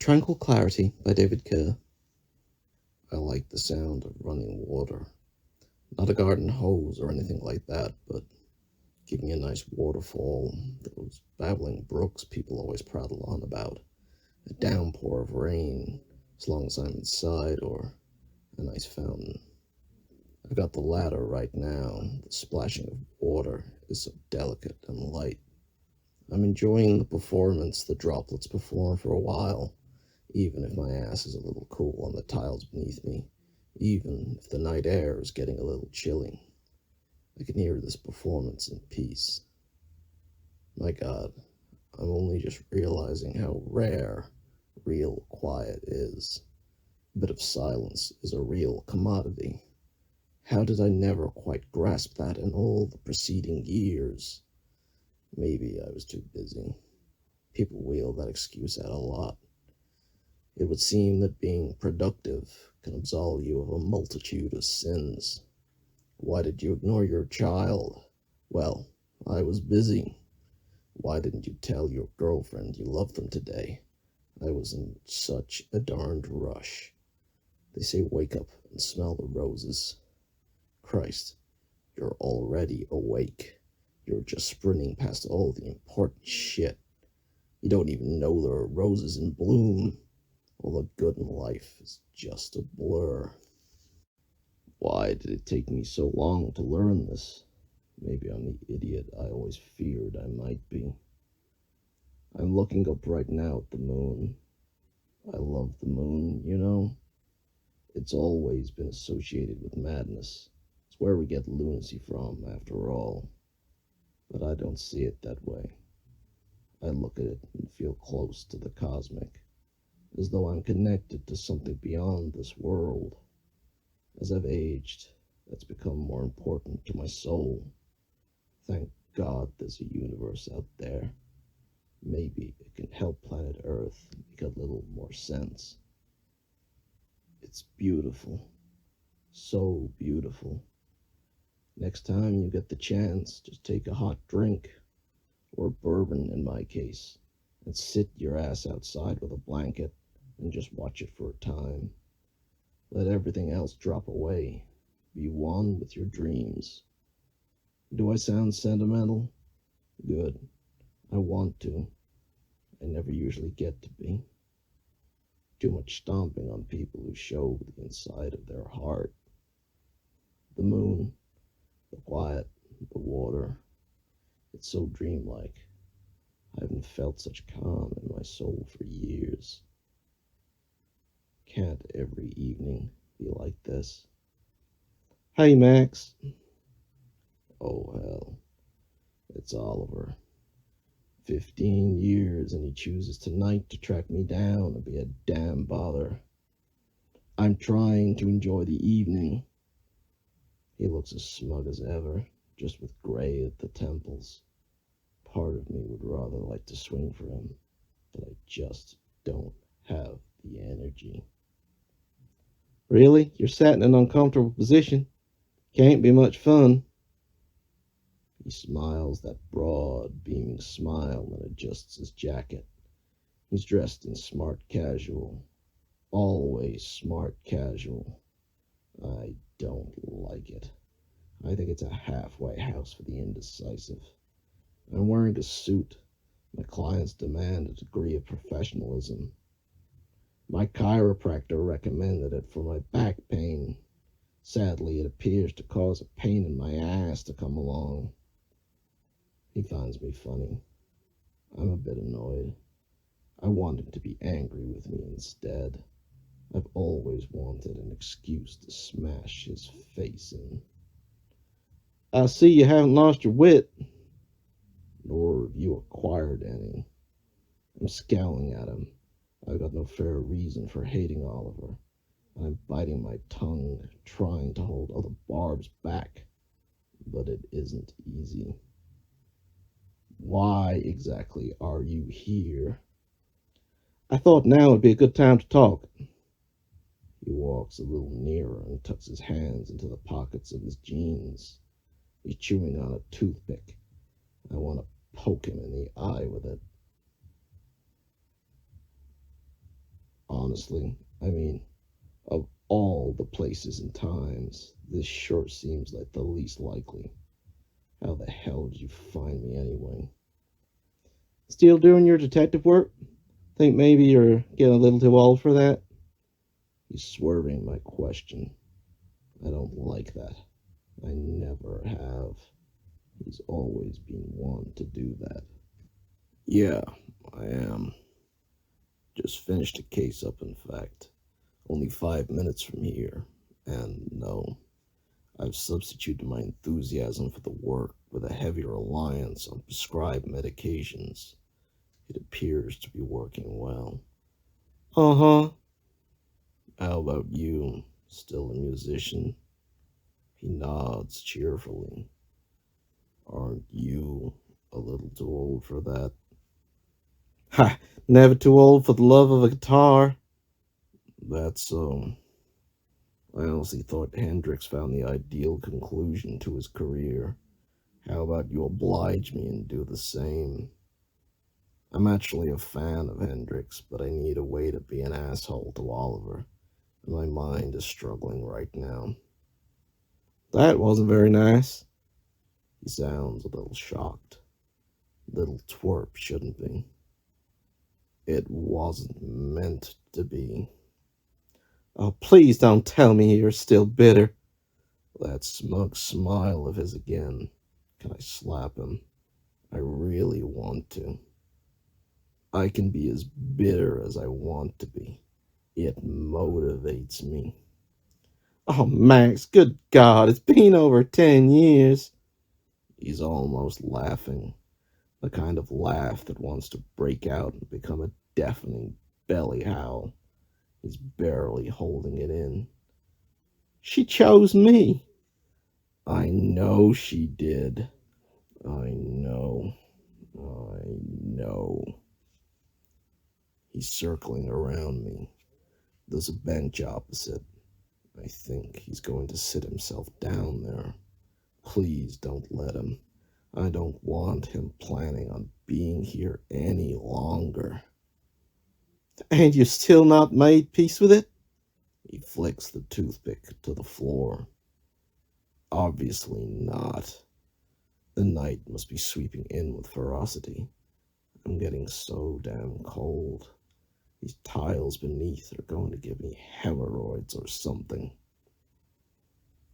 Tranquil Clarity by David Kerr. I like the sound of running water. Not a garden hose or anything like that, but give me a nice waterfall, those babbling brooks people always prattle on about, a downpour of rain, as long as I'm inside, or a nice fountain. I've got the latter right now. The splashing of water is so delicate and light. I'm enjoying the performance the droplets perform for a while, even if my ass is a little cool on the tiles beneath me, even if the night air is getting a little chilly. I can hear this performance in peace. My God, I'm only just realizing how rare real quiet is. A bit of silence is a real commodity. How did I never quite grasp that in all the preceding years? Maybe I was too busy. People wheel that excuse out a lot. It would seem that being productive can absolve you of a multitude of sins. Why did you ignore your child? Well, I was busy. Why didn't you tell your girlfriend you loved them today? I was in such a darned rush. They say wake up and smell the roses. Christ, you're already awake. You're just sprinting past all the important shit. You don't even know there are roses in bloom. All the good in life is just a blur. Why did it take me so long to learn this? Maybe I'm the idiot I always feared I might be. I'm looking up right now at the moon. I love the moon, you know? It's always been associated with madness. It's where we get lunacy from, after all. But I don't see it that way. I look at it and feel close to the cosmic, as though I'm connected to something beyond this world. As I've aged, that's become more important to my soul. Thank God there's a universe out there. Maybe it can help planet Earth make a little more sense. It's beautiful. So beautiful. Next time you get the chance, just take a hot drink, or bourbon in my case, and sit your ass outside with a blanket and just watch it for a time. Let everything else drop away. Be one with your dreams. Do I sound sentimental? Good. I want to. I never usually get to be. Too much stomping on people who show the inside of their heart. The moon, the quiet, the water. It's so dreamlike. I haven't felt such calm in my soul for years. Can't every evening be like this? Hey, Max. Oh, hell. It's Oliver. 15 years, and he chooses tonight to track me down and be a damn bother. I'm trying to enjoy the evening. He looks as smug as ever, just with gray at the temples. Part of me would rather like to swing for him, but I just don't have the energy. Really? You're sat in an uncomfortable position? Can't be much fun. He smiles that broad, beaming smile and adjusts his jacket. He's dressed in smart casual. Always smart casual. I don't like it. I think it's a halfway house for the indecisive. I'm wearing a suit. My clients demand a degree of professionalism. My chiropractor recommended it for my back pain. Sadly, it appears to cause a pain in my ass to come along. He finds me funny. I'm a bit annoyed. I want him to be angry with me instead. I've always wanted an excuse to smash his face in. I see you haven't lost your wit. Nor have you acquired any. I'm scowling at him. I've got no fair reason for hating Oliver. I'm biting my tongue, trying to hold all the barbs back. But it isn't easy. Why exactly are you here? I thought now would be a good time to talk. He walks a little nearer and tucks his hands into the pockets of his jeans. He's chewing on a toothpick. I want to poke him in the eye with it. honestly. I mean, of all the places and times, this sure seems like the least likely. How the hell did you find me anyway? Still doing your detective work? Think maybe you're getting a little too old for that? He's swerving my question. I don't like that. I never have. He's always been one to do that. Yeah, I am. Just finished a case up, in fact. Only 5 minutes from here. And no, I've substituted my enthusiasm for the work with a heavier reliance on prescribed medications. It appears to be working well. Uh huh. How about you? Still a musician? He nods cheerfully. Aren't you a little too old for that? Ha! Never too old for the love of a guitar. That's so. I honestly thought Hendrix found the ideal conclusion to his career. How about you oblige me and do the same? I'm actually a fan of Hendrix, but I need a way to be an asshole to Oliver. My mind is struggling right now. That wasn't very nice. He sounds a little shocked. Little twerp, shouldn't be. It wasn't meant to be. Oh, please don't tell me you're still bitter. That smug smile of his again. Can I slap him? I really want to. I can be as bitter as I want to be. It motivates me. Oh, Max, good God, it's been over 10 years. He's almost laughing, the kind of laugh that wants to break out and become a deafening belly howl. He's barely holding it in. She chose me. I know she did. I know. I know. He's circling around me. There's a bench opposite. I think he's going to sit himself down there. Please don't let him. I don't want him planning on being here any longer. And you still not made peace with it? He flicks the toothpick to the floor. Obviously not. The night must be sweeping in with ferocity. I'm getting so damn cold. These tiles beneath are going to give me hemorrhoids or something.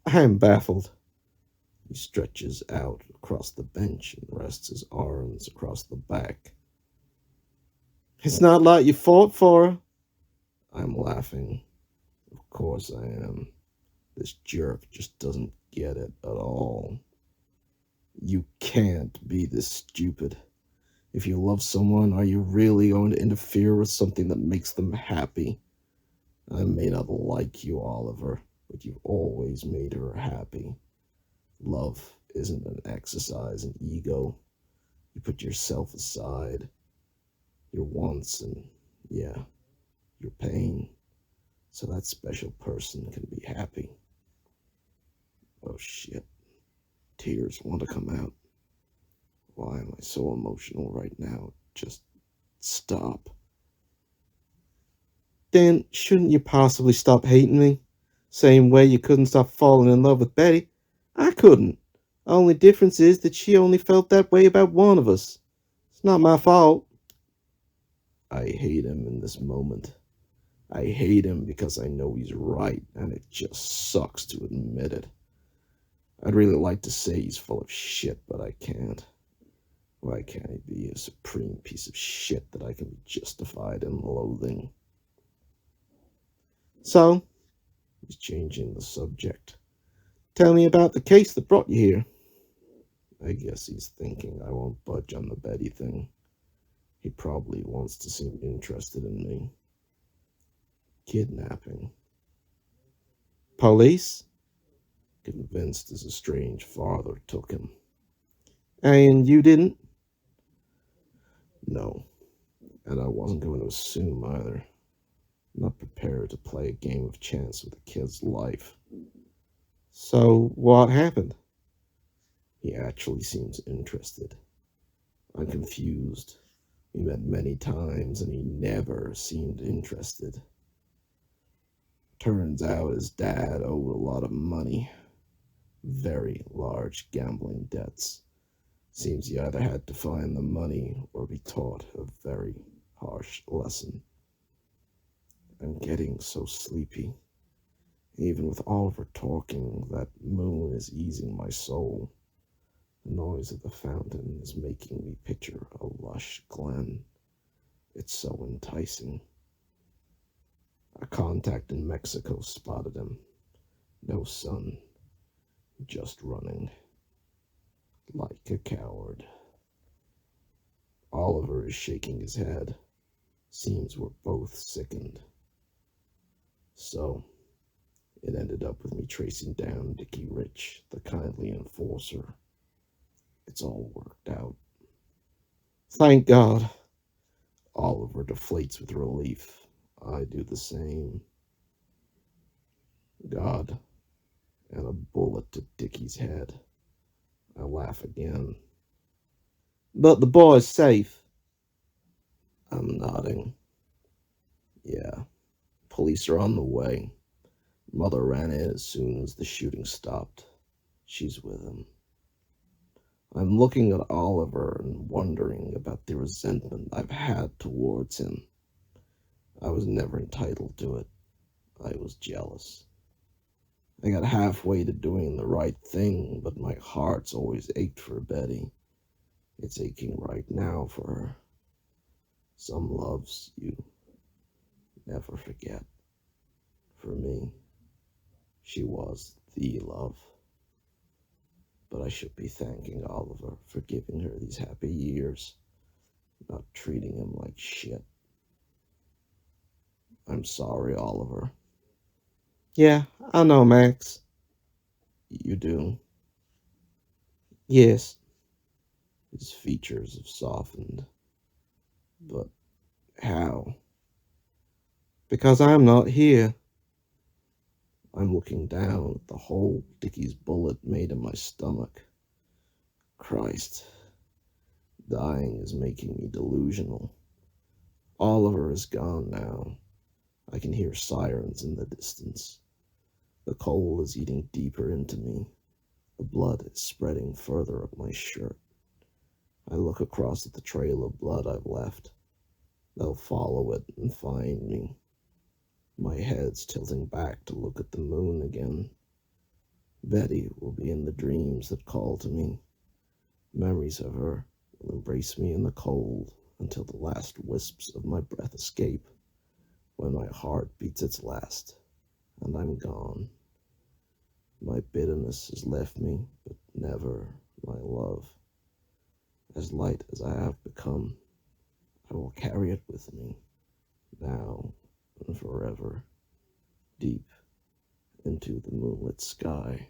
I am baffled. He stretches out across the bench and rests his arms across the back. It's not like you fought for her. I'm laughing. Of course I am. This jerk just doesn't get it at all. You can't be this stupid. If you love someone, are you really going to interfere with something that makes them happy? I may not like you, Oliver, but you've always made her happy. Love isn't an exercise in ego. You put yourself aside, your wants, and, yeah, your pain, so that special person can be happy. Oh shit, tears want to come out. Why am I so emotional right now? Just stop. Then shouldn't you possibly stop hating me? Same way you couldn't stop falling in love with Betty. I couldn't. Only difference is that she only felt that way about one of us. It's not my fault. I hate him in this moment. I hate him because I know he's right, and it just sucks to admit it. I'd really like to say he's full of shit, but I can't. Why can't he be a supreme piece of shit that I can be justified in loathing? So, He's changing the subject. tell me about the case that brought you here. I guess he's thinking I won't budge on the Betty thing. He probably wants to seem interested in me. Kidnapping. Police? Convinced his estranged father took him. And you didn't? No, and I wasn't going to assume either. Not prepared to play a game of chance with a kid's life. So, what happened? He actually seems interested. I'm confused. We met many times and he never seemed interested. Turns out his dad owed a lot of money, very large gambling debts. Seems he either had to find the money or be taught a very harsh lesson. I'm getting so sleepy. Even with Oliver talking, that moon is easing my soul. The noise of the fountain is making me picture a lush glen. It's so enticing. A contact in Mexico spotted him. No sun, just running. Like a coward. Oliver is shaking his head. Seems we're both sickened. So, it ended up with me tracing down Dickie Rich, the kindly enforcer. It's all worked out. Thank God. Oliver deflates with relief. I do the same. God, and a bullet to Dickie's head. I laugh again. But the boy's safe. I'm nodding. Yeah, police are on the way. Mother ran in as soon as the shooting stopped. She's with him. I'm looking at Oliver and wondering about the resentment I've had towards him. I was never entitled to it. I was jealous. I got halfway to doing the right thing, but my heart's always ached for Betty. It's aching right now for her. Some loves you never forget. For me, she was the love. But I should be thanking Oliver for giving her these happy years, not treating him like shit. I'm sorry, Oliver. Yeah, I know, Max. You do. Yes. His features have softened. But how? Because I'm not here. I'm looking down at the hole Dickie's bullet made in my stomach. Christ. Dying is making me delusional. Oliver is gone now. I can hear sirens in the distance. The cold is eating deeper into me. The blood is spreading further up my shirt. I look across at the trail of blood I've left. They'll follow it and find me. My head's tilting back to look at the moon again. Betty will be in the dreams that call to me. Memories of her will embrace me in the cold until the last wisps of my breath escape, when my heart beats its last, and I'm gone. My bitterness has left me, but never my love. As light as I have become, I will carry it with me, now and forever, deep into the moonlit sky.